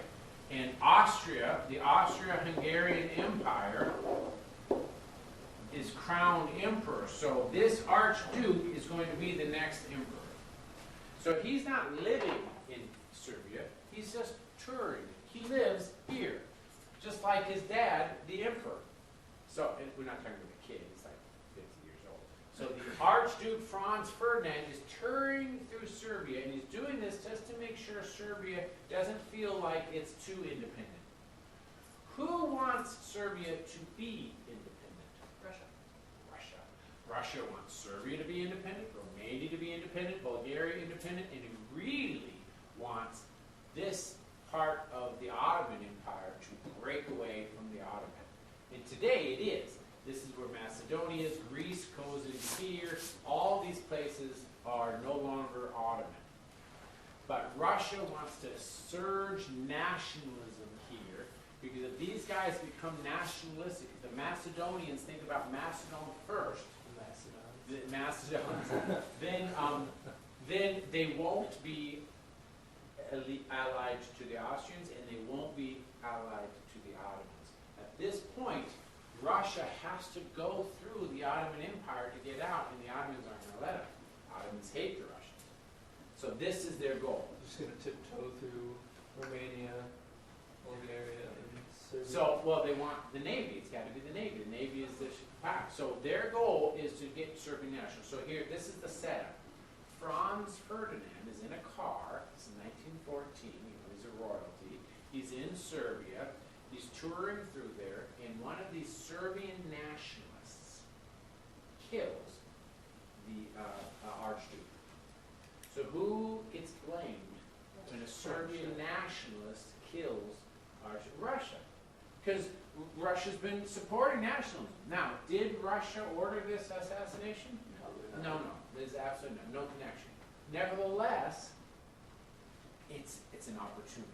And Austria, the Austria-Hungarian Empire, is crowned emperor. So this archduke is going to be the next emperor. So he's not living in Serbia. He's just touring. He lives here, just like his dad, the emperor. So, and we're not talking about a kid, he's like 50 years old. So the Archduke Franz Ferdinand is touring through Serbia, and he's doing this just to make sure Serbia doesn't feel like it's too independent. Who wants Serbia to be independent? Russia. Russia. Russia wants Serbia to be independent, Romania to be independent, Bulgaria independent, and he really wants this part of the Ottoman Empire to break away from the Ottoman. And today it is. This is where Macedonia is, Greece goes in here. All these places are no longer Ottoman. But Russia wants to surge nationalism here, because if these guys become nationalistic, if the Macedonians think about Macedon first, then they won't be allied to the Austrians, and they won't be allied to the Ottomans. At this point, Russia has to go through the Ottoman Empire to get out, and the Ottomans aren't going to let them. Ottomans hate the Russians. So this is their goal. Just going to tiptoe through Romania, Bulgaria, and Serbia. So, well, they want the Navy. It's got to be the Navy. The Navy is the power. So their goal is to get Serbian national. So here, this is the setup. Franz Ferdinand is in a car. This is 1914. You know, he's a royalty. He's in Serbia. He's touring through there, and one of these Serbian nationalists kills the Archduke. So who gets blamed when a Serbian nationalist kills Russia? Because Russia's been supporting nationalism. Now, did Russia order this assassination? No. There's absolutely no connection. Nevertheless, it's an opportunity.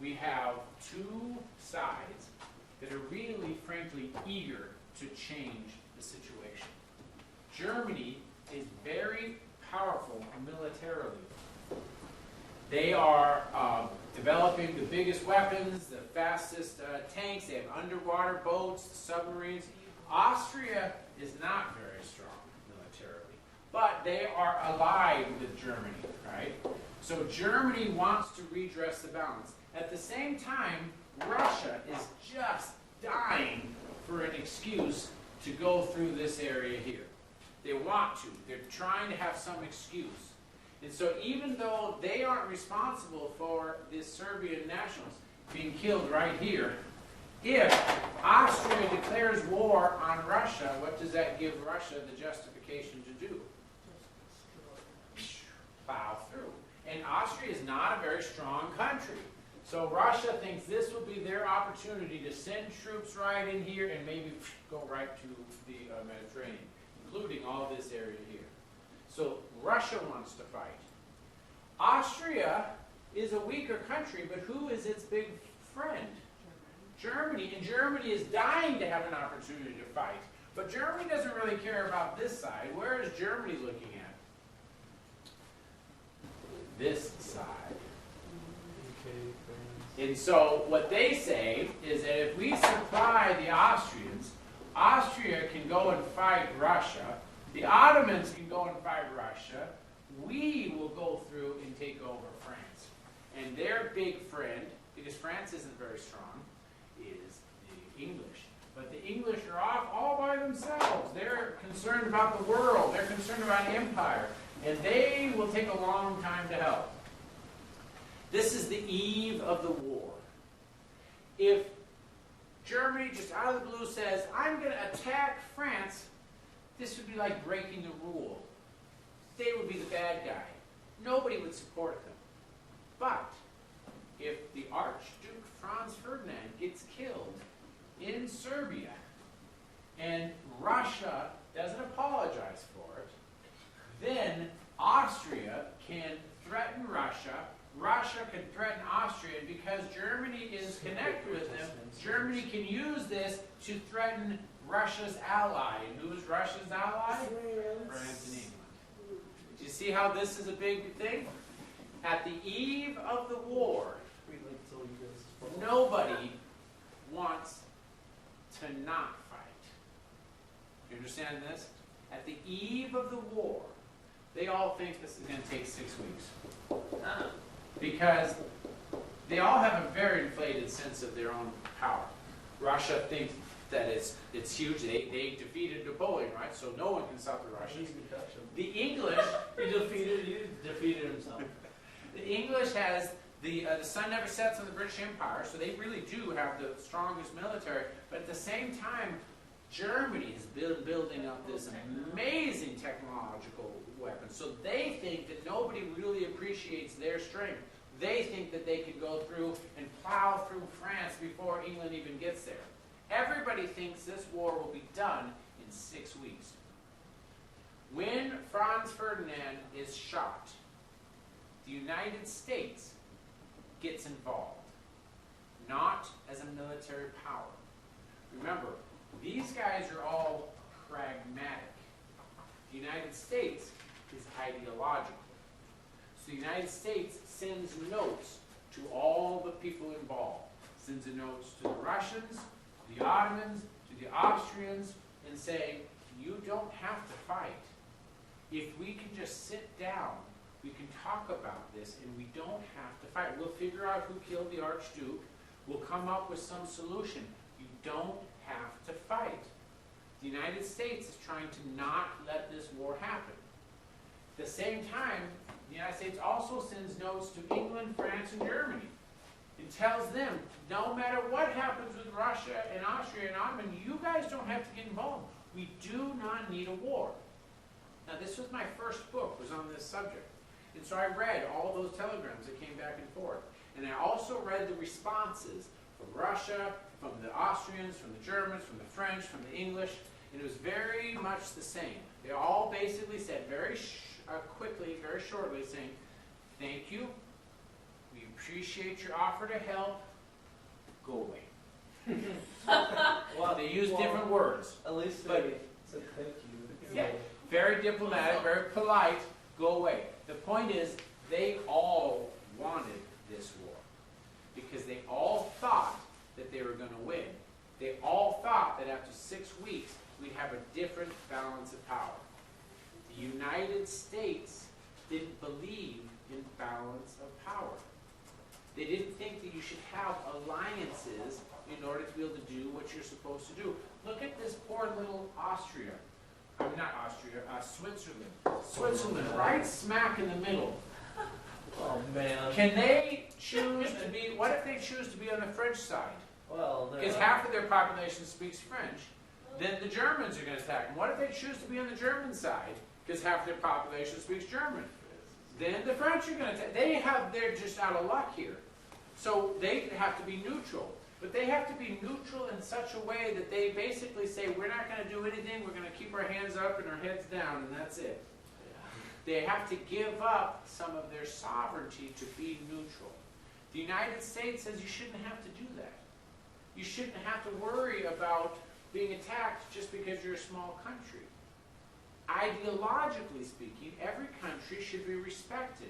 We have two sides that are really, frankly, eager to change the situation. Germany is very powerful militarily. They are developing the biggest weapons, the fastest tanks. They have underwater boats, submarines. Austria is not very strong militarily, but they are allied with Germany, right? So Germany wants to redress the balance. At the same time, Russia is just dying for an excuse to go through this area here. They want to. They're trying to have some excuse. And so even though they aren't responsible for this Serbian nationals being killed right here, if Austria declares war on Russia, what does that give Russia the justification to do? Plow through. And Austria is not a very strong country. So Russia thinks this will be their opportunity to send troops right in here and maybe go right to the Mediterranean, including all this area here. So Russia wants to fight. Austria is a weaker country, but who is its big friend? Germany. And Germany is dying to have an opportunity to fight. But Germany doesn't really care about this side. Where is Germany looking at? This side. And so what they say is that if we supply the Austrians, Austria can go and fight Russia, the Ottomans can go and fight Russia, we will go through and take over France. And their big friend, because France isn't very strong, is the English. But the English are off all by themselves. They're concerned about the world. They're concerned about empire. And they will take a long time to help. This is the eve of the war. If Germany, just out of the blue, says, I'm going to attack France, this would be like breaking the rule. They would be the bad guy. Nobody would support them. But if the Archduke Franz Ferdinand gets killed in Serbia and Russia doesn't apologize for it, then Austria can threaten Russia. Russia can threaten Austria, and because Germany is connected with them, Germany can use this to threaten Russia's ally. And who is Russia's ally? France and England. Do you see how this is a big thing? At the eve of the war, nobody wants to not fight. You understand this? At the eve of the war, they all think this is going to take 6 weeks. Because they all have a very inflated sense of their own power. Russia thinks that it's huge. They defeated Napoleon, right? So no one can stop the Russians. The English, He defeated himself. the English has the sun never sets on the British Empire, so they really do have the strongest military. But at the same time, Germany has been building up this amazing technological weapon. So they think that nobody really appreciates their strength. They think that they can go through and plow through France before England even gets there. Everybody thinks this war will be done in 6 weeks. When Franz Ferdinand is shot, the United States gets involved, not as a military power. Remember, these guys are all pragmatic. The United States is ideological. So the United States sends notes to all the people involved. Sends a notes to the Russians, the Ottomans, to the Austrians, and say, you don't have to fight. If we can just sit down, we can talk about this, and we don't have to fight. We'll figure out who killed the Archduke. We'll come up with some solution. You don't have to fight. The United States is trying to not let this war happen. At the same time, the United States also sends notes to England, France, and Germany. It tells them, no matter what happens with Russia and Austria and Ottoman, you guys don't have to get involved. We do not need a war. Now, this was my first book, was on this subject. And so I read all those telegrams that came back and forth. And I also read the responses from Russia, from the Austrians, from the Germans, from the French, from the English. And it was very much the same. They all basically said very quickly, very shortly, saying, thank you. We appreciate your offer to help. Go away. Well, they used different words. At least they said thank you. Yeah, very diplomatic, very polite. Go away. The point is, they all wanted this war because they all thought that they were going to win. They all thought that after 6 weeks, we'd have a different balance of power. The United States didn't believe in balance of power. They didn't think that you should have alliances in order to be able to do what you're supposed to do. Look at this poor little Austria. Not Austria, Switzerland. Switzerland, right smack in the middle. Oh man. Can they choose to be, what if they choose to be on the French side? Well, Because half of their population speaks French. Then the Germans are going to attack them. What if they choose to be on the German side? Because half their population speaks German. Then the French are going to attack. They're just out of luck here. So they have to be neutral. But they have to be neutral in such a way that they basically say, we're not going to do anything, we're going to keep our hands up and our heads down, and that's it. They have to give up some of their sovereignty to be neutral. The United States says you shouldn't have to do that. You shouldn't have to worry about being attacked just because you're a small country. Ideologically speaking, every country should be respected.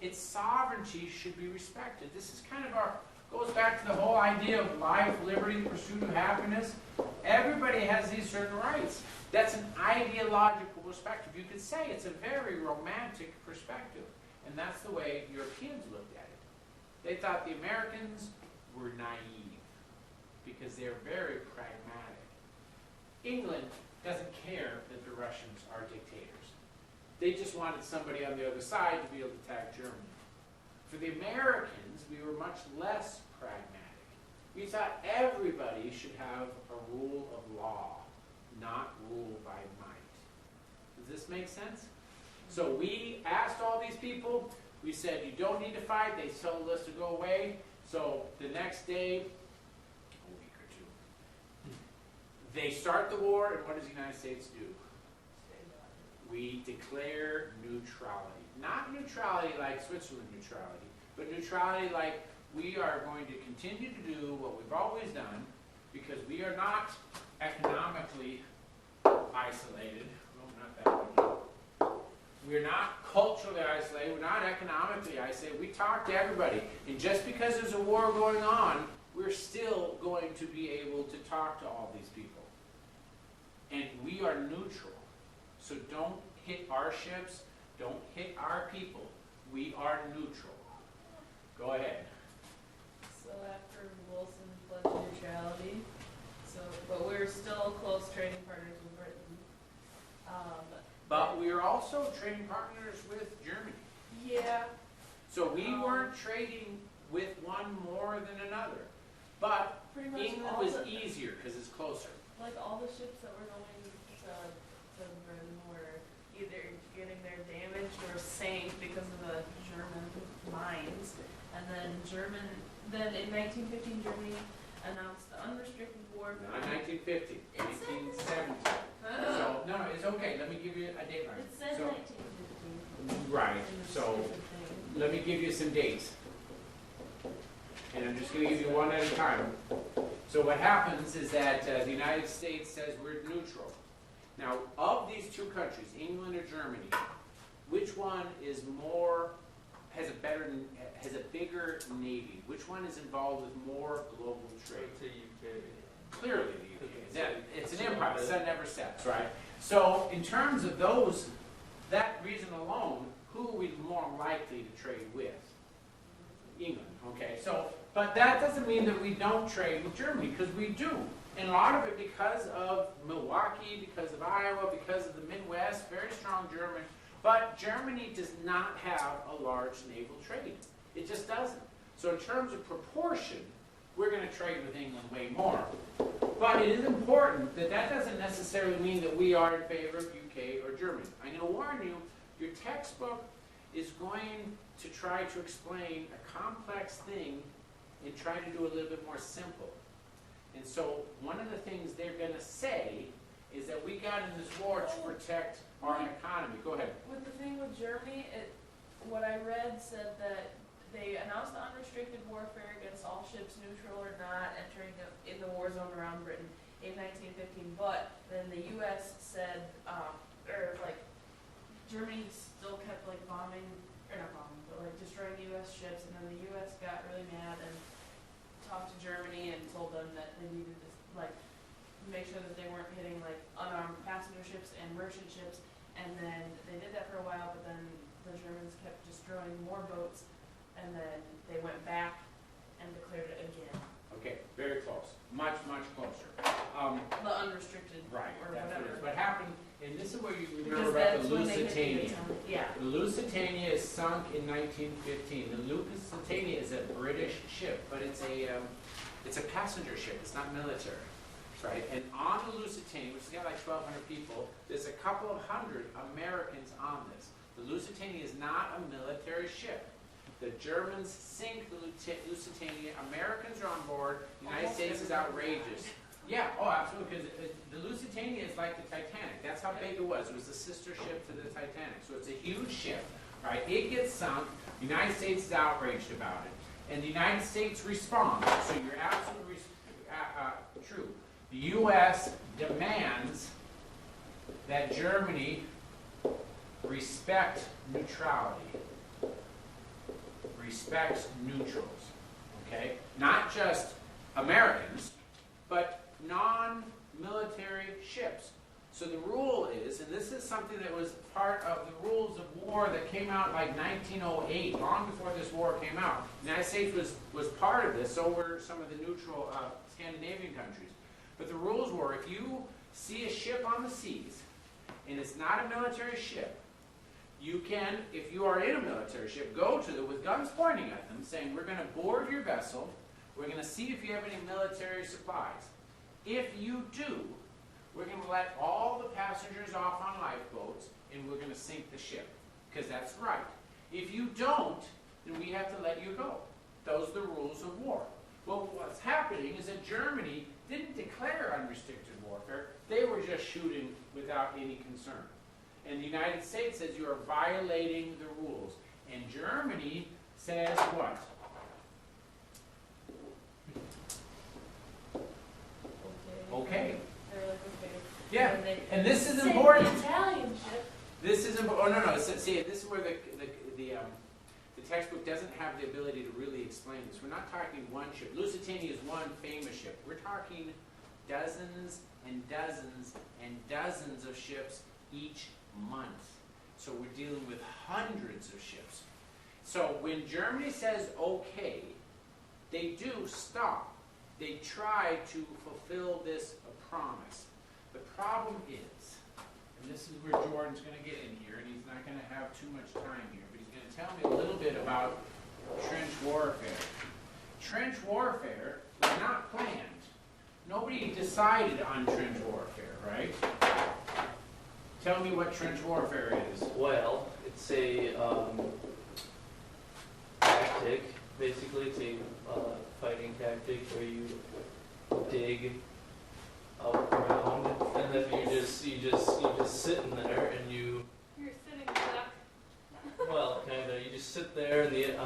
Its sovereignty should be respected. This is kind of goes back to the whole idea of life, liberty, pursuit of happiness. Everybody has these certain rights. That's an ideological perspective. You could say it's a very romantic perspective. And that's the way Europeans looked at it. They thought the Americans were naive because they're very pragmatic. England doesn't care that the Russians are dictators. They just wanted somebody on the other side to be able to attack Germany. For the Americans, we were much less pragmatic. We thought everybody should have a rule of law, not rule by might. Does this make sense? So we asked all these people, we said, you don't need to fight. They told us to go away. So the next day, a week or two, they start the war, and what does the United States do? We declare neutrality. Not neutrality like Switzerland neutrality, but neutrality like we are going to continue to do what we've always done because we are not economically isolated. Well, not that one. We're not culturally isolated. We're not economically isolated. We talk to everybody. And just because there's a war going on, we're still going to be able to talk to all these people. And we are neutral. So don't hit our ships. Don't hit our people. We are neutral. Go ahead. So after Wilson pledged neutrality, so, but we're still close trading partners with Britain. But we are also trading partners with Germany. Yeah, So we weren't trading with one more than another. But pretty much England all was the, easier because it's closer. like all the ships that were going to Britain were either getting their damaged or sank because of the German mines. And then then in 1915 Germany announced the unrestricted war. Not 1950, It said 1970. So, no, it's okay. Let me give you a date line. It said So- 1915. Right, in the so stupid thing. let me give you some dates. And I'm just going to give you one at a time. So what happens is that the United States says we're neutral. Now, of these two countries, England or Germany, which one is more, has a bigger navy? Which one is involved with more global trade? I'd say UK. Clearly the UK. It's an empire, the sun never sets, right? So in terms of that reason alone, who are we more likely to trade with? England, okay? So, but that doesn't mean that we don't trade with Germany, because we do. And a lot of it because of Milwaukee, because of Iowa, because of the Midwest, very strong German. But Germany does not have a large naval trade. It just doesn't. So in terms of proportion, we're going to trade with England way more. But it is important that that doesn't necessarily mean that we are in favor of UK or Germany. I'm going to warn you, your textbook is going to try to explain a complex thing and try to do a little bit more simple. And so one of the things they're going to say is that we got in this war to protect our economy. Go ahead. With the thing with Germany, what I read said that they announced the unrestricted warfare against all ships, neutral or not, entering in the war zone around Britain in 1915. But then the U.S. said, Germany still kept bombing, or not bombing, but destroying U.S. ships. And then the U.S. got really mad and talked to Germany and told them that they needed to make sure that they weren't hitting unarmed passenger ships and merchant ships. And then they did that for a while, but then the Germans kept destroying more boats. And then they went back and declared it again. Okay, very close. Much, much closer. The unrestricted, Right, or that's what it is. whatever. What happened, and this is where you Because remember about that's the when they hit the Lusitania. Atomic- Yeah. The Lusitania is sunk in 1915. The Lusitania is a British ship, but it's a passenger ship. It's not military, right? And on the Lusitania, which has got 1,200 people, there's a couple of hundred Americans on this. The Lusitania is not a military ship. The Germans sink the Lusitania. Americans are on board. The United States is outrageous. Yeah, oh, absolutely, because the Lusitania is like the Titanic. That's how big it was. It was the sister ship to the Titanic. So it's a huge ship, right? It gets sunk. The United States is outraged about it. And the United States responds. So you're absolutely true. The U.S. demands that Germany respect neutrality. Respects neutrals, okay? Not just Americans, but non-military ships. So the rule is, and this is something that was part of the rules of war that came out 1908, long before this war came out. The United States was part of this, so were some of the neutral Scandinavian countries. But the rules were, if you see a ship on the seas, and it's not a military ship, you can, if you are in a military ship, go to them with guns pointing at them, saying, we're going to board your vessel, we're going to see if you have any military supplies. If you do, we're going to let all the passengers off on lifeboats, and we're going to sink the ship, because that's right. If you don't, then we have to let you go. Those are the rules of war. Well, what's happening is that Germany didn't declare unrestricted warfare. They were just shooting without any concern. And the United States says you are violating the rules. And Germany says what? Okay. They're like, okay. Yeah, And they and this is sink important. the Italian ship. This is important. Oh, no. See, this is where the textbook doesn't have the ability to really explain this. We're not talking one ship. Lusitania is one famous ship. We're talking dozens and dozens and dozens of ships each month. So we're dealing with hundreds of ships. So when Germany says okay, they do stop. They try to fulfill this promise. The problem is, and this is where Jordan's going to get in here, and he's not going to have too much time here, but he's going to tell me a little bit about trench warfare. Trench warfare was not planned. Nobody decided on trench warfare, right? Tell me what trench warfare is. Well, it's a tactic. Basically, it's a fighting tactic where you dig up ground, and then you just sitting there, and You're sitting duck. well, kind of, you just sit there and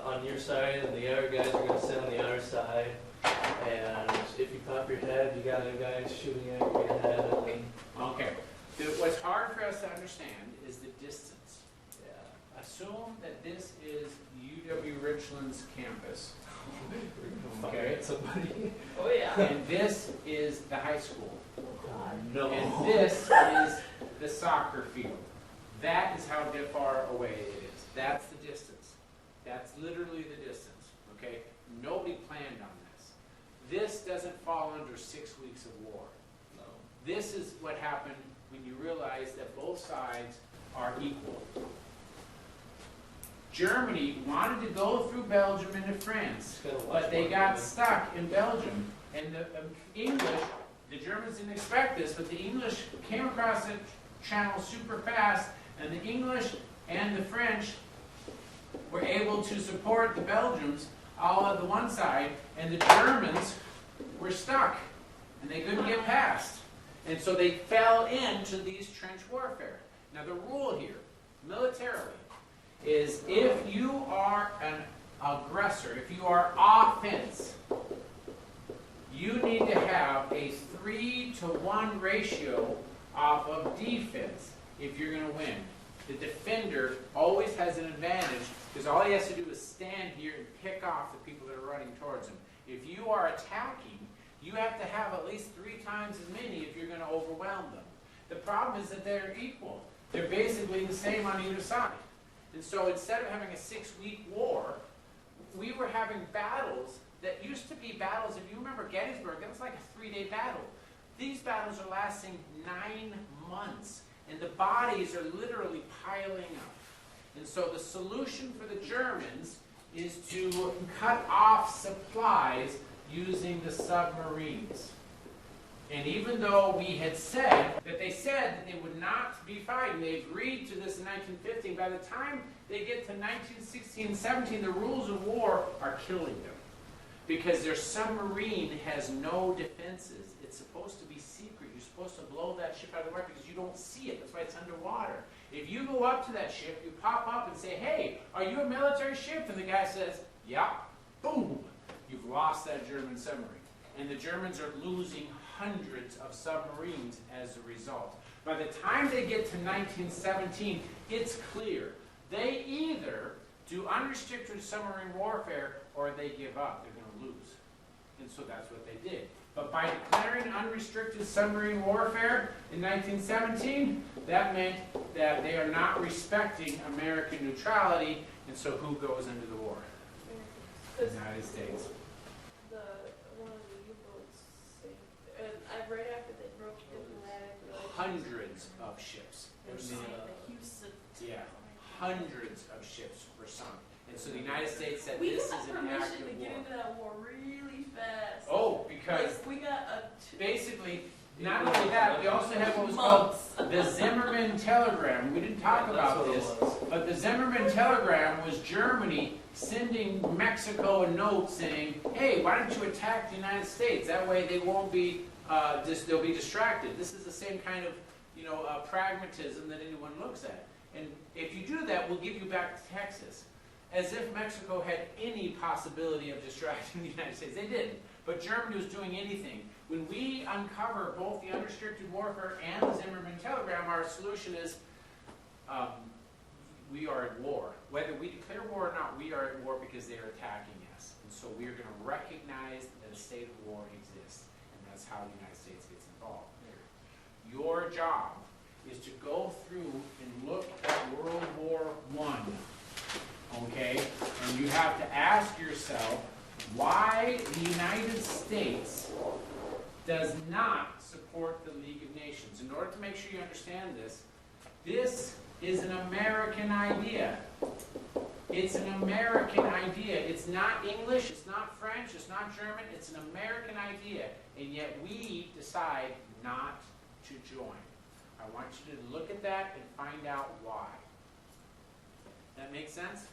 on your side, and the other guys are going to sit on the other side. And if you pop your head, you got a guy shooting at your head. And Okay. What's hard for us to understand is the distance. yeah, Assume that this is UW Richland's campus. fire Okay. at somebody. Oh yeah. And this is the high school. No. And this is the soccer field. That is how far away it is. That's the distance. That's literally the distance. Okay? Nobody planned on this. This doesn't fall under 6 weeks of war. No. This is what happened when you realize that both sides are equal. Germany wanted to go through Belgium into France, but they got stuck in Belgium. And the English, the Germans didn't expect this, but the English came across the channel super fast, and the English and the French were able to support the Belgians all on the one side, and the Germans were stuck, and they couldn't get past. And so they fell into these trench warfare. Now the rule here, militarily, is if you are an aggressor, if you are offense, you need to have a 3-to-1 ratio off of defense if you're going to win. The defender always has an advantage because all he has to do is stand here and pick off the people that are running towards him. If you are attacking, you have to have at least 3 times as many if you're going to overwhelm them. The problem is that they're equal. They're basically the same on either side. And so instead of having a 6-week war, we were having battles that used to be battles. If you remember Gettysburg, that was like a 3-day battle. These battles are lasting 9 months, and the bodies are literally piling up. And so the solution for the Germans is to cut off supplies using the submarines. And even though we had said that they would not be fighting, they agreed to this in 1915, by the time they get to 1916 and 17, the rules of war are killing them. Because their submarine has no defenses. It's supposed to be secret. You're supposed to blow that ship out of the water because you don't see it. That's why it's underwater. If you go up to that ship, you pop up and say, hey, are you a military ship? And the guy says, yeah. Boom. You've lost that German submarine. And the Germans are losing hundreds of submarines as a result. By the time they get to 1917, it's clear. They either do unrestricted submarine warfare or they give up. They're going to lose. And so that's what they did. But by declaring unrestricted submarine warfare in 1917, that meant that they are not respecting American neutrality, and so who goes into the war? The United States. One of the U-boats sank, and right after they broke diplomatic relations. Hundreds of ships. They sank the Houston. Yeah, hundreds of ships were sunk. And so the United States said We this got is an permission active to get war. into that war really fast. Oh, because Like, we got basically, not only that, we also have what was called the Zimmermann telegram. We didn't talk about this, but the Zimmermann telegram was Germany sending Mexico a note saying, hey, why don't you attack the United States? That way they won't be, they'll be distracted. This is the same kind of, pragmatism that anyone looks at. And if you do that, we'll give you back to Texas. As if Mexico had any possibility of distracting the United States. They didn't. But Germany was doing anything. When we uncover both the unrestricted warfare and the Zimmermann telegram, our solution is we are at war. Whether we declare war or not, we are at war because they are attacking us. And so we are going to recognize that a state of war exists. And that's how the United States gets involved. Your job is to go through and look at World War I. Okay? And you have to ask yourself, why the United States does not support the League of Nations. In order to make sure you understand this, this is an American idea. It's an American idea. It's not English, it's not French, it's not German, it's an American idea. And yet we decide not to join. I want you to look at that and find out why. That make sense?